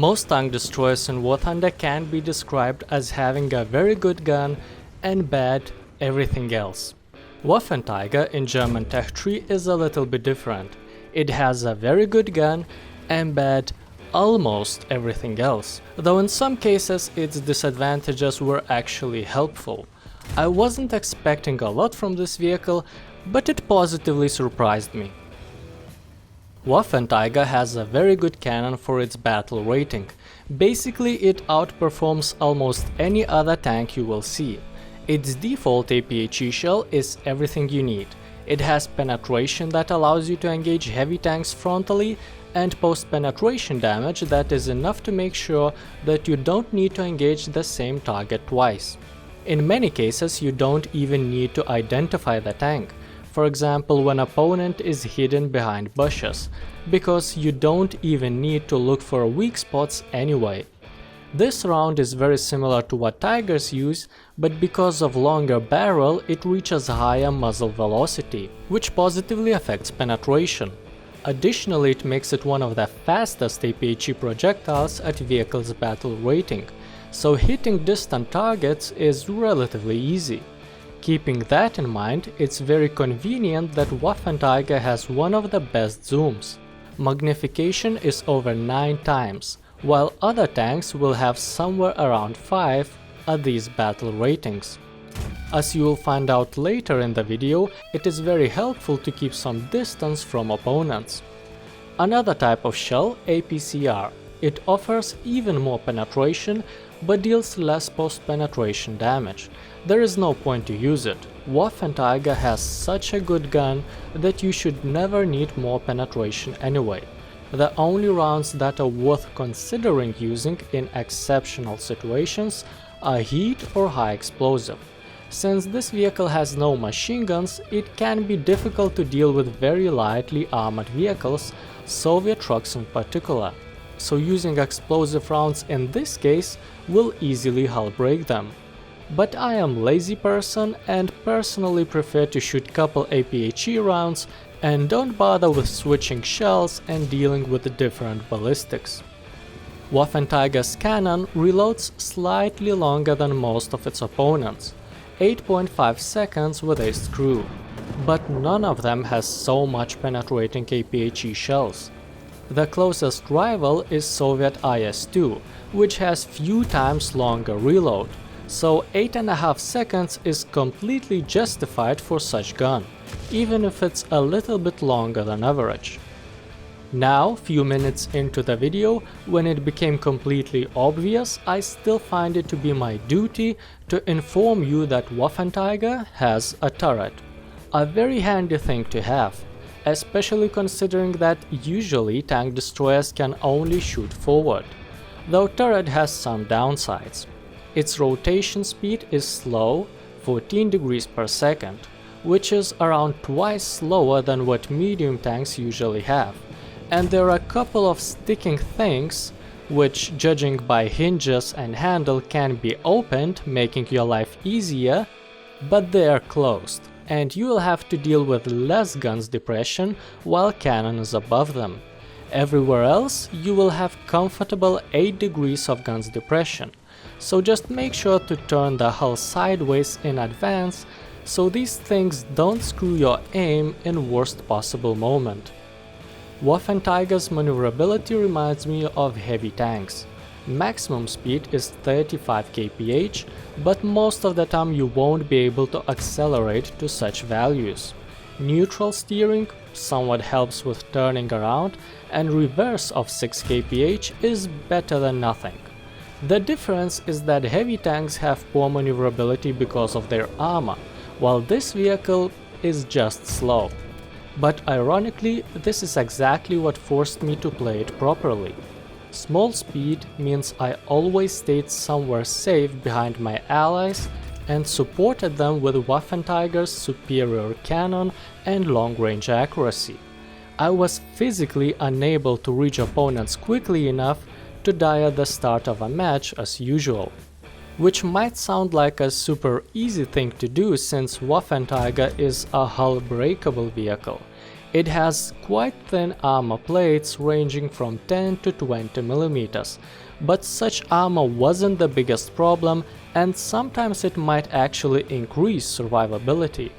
Most tank destroyers in War Thunder can be described as having a very good gun and bad everything else. Waffenträger in German tech tree is a little bit different. It has a very good gun and bad almost everything else, though in some cases its disadvantages were actually helpful. I wasn't expecting a lot from this vehicle, but it positively surprised me. Waffenträger has a very good cannon for its battle rating. Basically, it outperforms almost any other tank you will see. Its default APHE shell is everything you need. It has penetration that allows you to engage heavy tanks frontally and post-penetration damage that is enough to make sure that you don't need to engage the same target twice. In many cases, you don't even need to identify the tank. For example, when opponent is hidden behind bushes, because you don't even need to look for weak spots anyway. This round is very similar to what Tigers use, but because of longer barrel it reaches higher muzzle velocity, which positively affects penetration. Additionally, it makes it one of the fastest APHE projectiles at vehicle's battle rating, so hitting distant targets is relatively easy. Keeping that in mind, it's very convenient that Waffenträger has one of the best zooms. Magnification is over 9 times, while other tanks will have somewhere around 5 at these battle ratings. As you will find out later in the video, it is very helpful to keep some distance from opponents. Another type of shell, APCR. It offers even more penetration, but deals less post-penetration damage. There is no point to use it. Waffenträger has such a good gun that you should never need more penetration anyway. The only rounds that are worth considering using in exceptional situations are heat or high explosive. Since this vehicle has no machine guns, it can be difficult to deal with very lightly armored vehicles, Soviet trucks in particular. So using explosive rounds in this case will easily hull break them. But I am lazy person and personally prefer to shoot couple APHE rounds and don't bother with switching shells and dealing with the different ballistics. Waffenträger's cannon reloads slightly longer than most of its opponents, 8.5 seconds with a screw, but none of them has so much penetrating APHE shells. The closest rival is Soviet IS-2, which has few times longer reload, so 8.5 seconds is completely justified for such gun, even if it's a little bit longer than average. Now, few minutes into the video, when it became completely obvious, I still find it to be my duty to inform you that Waffenträger has a turret. A very handy thing to have, especially considering that usually tank destroyers can only shoot forward, though turret has some downsides. Its rotation speed is slow, 14 degrees per second, which is around twice slower than what medium tanks usually have. And there are a couple of sticking things, which judging by hinges and handle can be opened, making your life easier, but they are closed, and you will have to deal with less guns depression while cannon is above them. Everywhere else you will have comfortable 8 degrees of guns depression, so just make sure to turn the hull sideways in advance so these things don't screw your aim in worst possible moment. Waffenträger's maneuverability reminds me of heavy tanks. Maximum speed is 35 kph, but most of the time you won't be able to accelerate to such values. Neutral steering somewhat helps with turning around, and reverse of 6 kph is better than nothing. The difference is that heavy tanks have poor maneuverability because of their armor, while this vehicle is just slow. But ironically, this is exactly what forced me to play it properly. Small speed means I always stayed somewhere safe behind my allies and supported them with Waffenträger's superior cannon and long-range accuracy. I was physically unable to reach opponents quickly enough to die at the start of a match as usual. Which might sound like a super easy thing to do since Waffenträger is a hull breakable vehicle. It has quite thin armor plates ranging from 10 to 20 mm, but such armor wasn't the biggest problem, and sometimes it might actually increase survivability,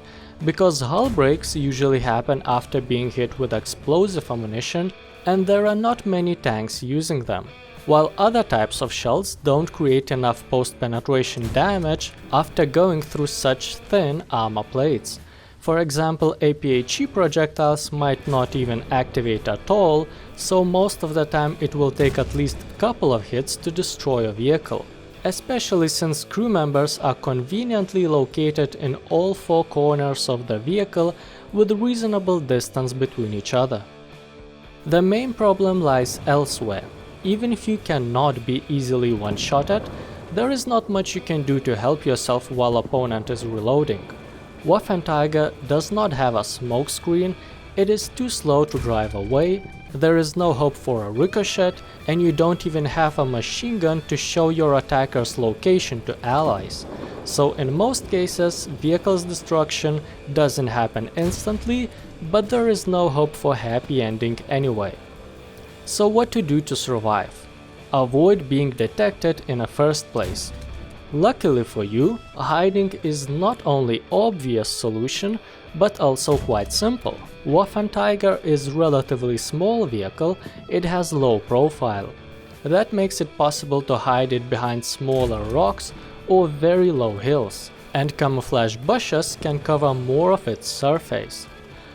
because hull breaks usually happen after being hit with explosive ammunition, and there are not many tanks using them, while other types of shells don't create enough post-penetration damage after going through such thin armor plates. For example, APHE projectiles might not even activate at all, so most of the time it will take at least a couple of hits to destroy a vehicle, especially since crew members are conveniently located in all four corners of the vehicle with reasonable distance between each other. The main problem lies elsewhere. Even if you cannot be easily one-shotted, there is not much you can do to help yourself while opponent is reloading. Waffenträger does not have a smoke screen, it is too slow to drive away, there is no hope for a ricochet, and you don't even have a machine gun to show your attacker's location to allies. So in most cases, vehicle's destruction doesn't happen instantly, but there is no hope for happy ending anyway. So what to do to survive? Avoid being detected in the first place. Luckily for you, hiding is not only obvious solution, but also quite simple. Waffenträger is relatively small vehicle, it has low profile. That makes it possible to hide it behind smaller rocks or very low hills, and camouflage bushes can cover more of its surface.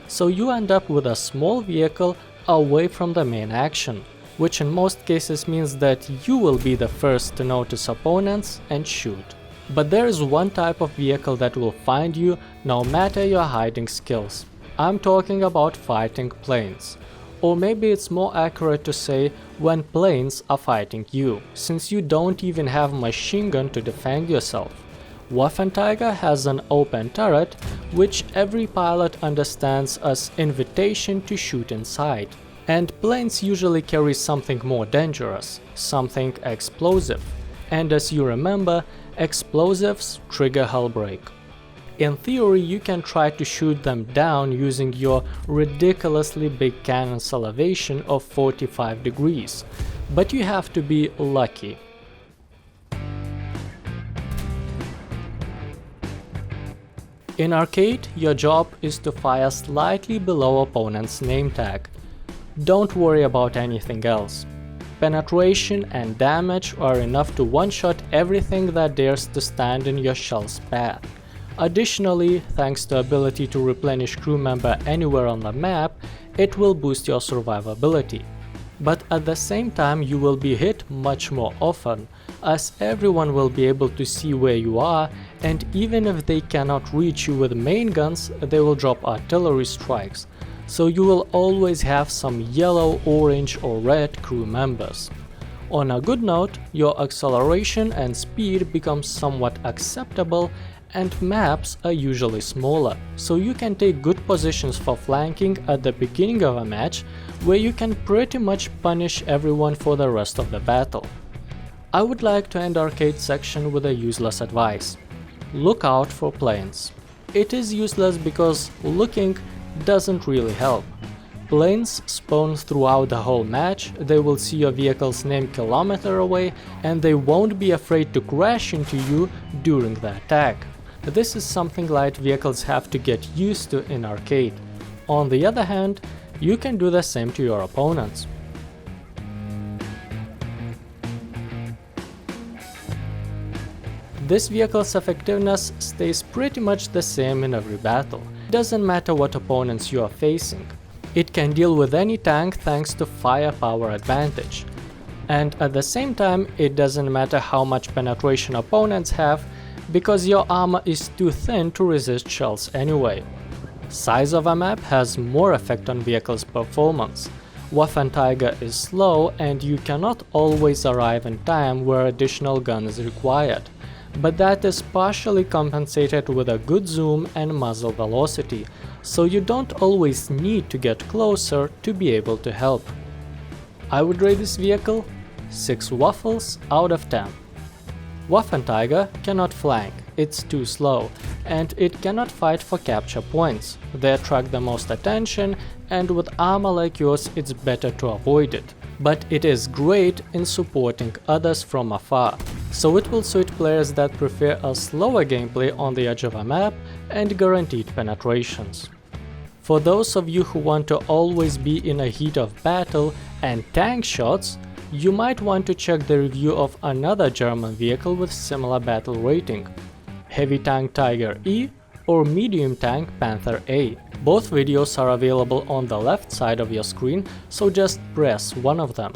So you end up with a small vehicle away from the main action, which in most cases means that you will be the first to notice opponents and shoot. But there is one type of vehicle that will find you no matter your hiding skills. I'm talking about fighting planes. Or maybe it's more accurate to say when planes are fighting you, since you don't even have a machine gun to defend yourself. Waffenträger has an open turret, which every pilot understands as invitation to shoot inside. And planes usually carry something more dangerous, something explosive. And as you remember, explosives trigger hull break. In theory, you can try to shoot them down using your ridiculously big cannon's elevation of 45 degrees, but you have to be lucky. In arcade, your job is to fire slightly below opponent's name tag. Don't worry about anything else. Penetration and damage are enough to one-shot everything that dares to stand in your shell's path. Additionally, thanks to ability to replenish crew member anywhere on the map, it will boost your survivability. But at the same time you will be hit much more often, as everyone will be able to see where you are, and even if they cannot reach you with main guns, they will drop artillery strikes. So you will always have some yellow, orange or red crew members. On a good note, your acceleration and speed becomes somewhat acceptable, and maps are usually smaller, so you can take good positions for flanking at the beginning of a match, where you can pretty much punish everyone for the rest of the battle. I would like to end arcade section with a useless advice. Look out for planes. It is useless because looking doesn't really help. Planes spawn throughout the whole match, they will see your vehicle's name kilometer away, and they won't be afraid to crash into you during the attack. This is something light vehicles have to get used to in arcade. On the other hand, you can do the same to your opponents. This vehicle's effectiveness stays pretty much the same in every battle. Doesn't matter what opponents you are facing. It can deal with any tank thanks to firepower advantage. And at the same time, it doesn't matter how much penetration opponents have, because your armor is too thin to resist shells anyway. Size of a map has more effect on vehicle's performance. Waffenträger is slow and you cannot always arrive in time where additional gun is required. But that is partially compensated with a good zoom and muzzle velocity, so you don't always need to get closer to be able to help. I would rate this vehicle 6 waffles out of 10. Waffenträger cannot flank, it's too slow, and it cannot fight for capture points. They attract the most attention, and with armor like yours it's better to avoid it. But it is great in supporting others from afar, so it will suit players that prefer a slower gameplay on the edge of a map and guaranteed penetrations. For those of you who want to always be in a heat of battle and tank shots, you might want to check the review of another German vehicle with similar battle rating, Heavy Tank Tiger E or Medium Tank Panther A. Both videos are available on the left side of your screen, so just press one of them.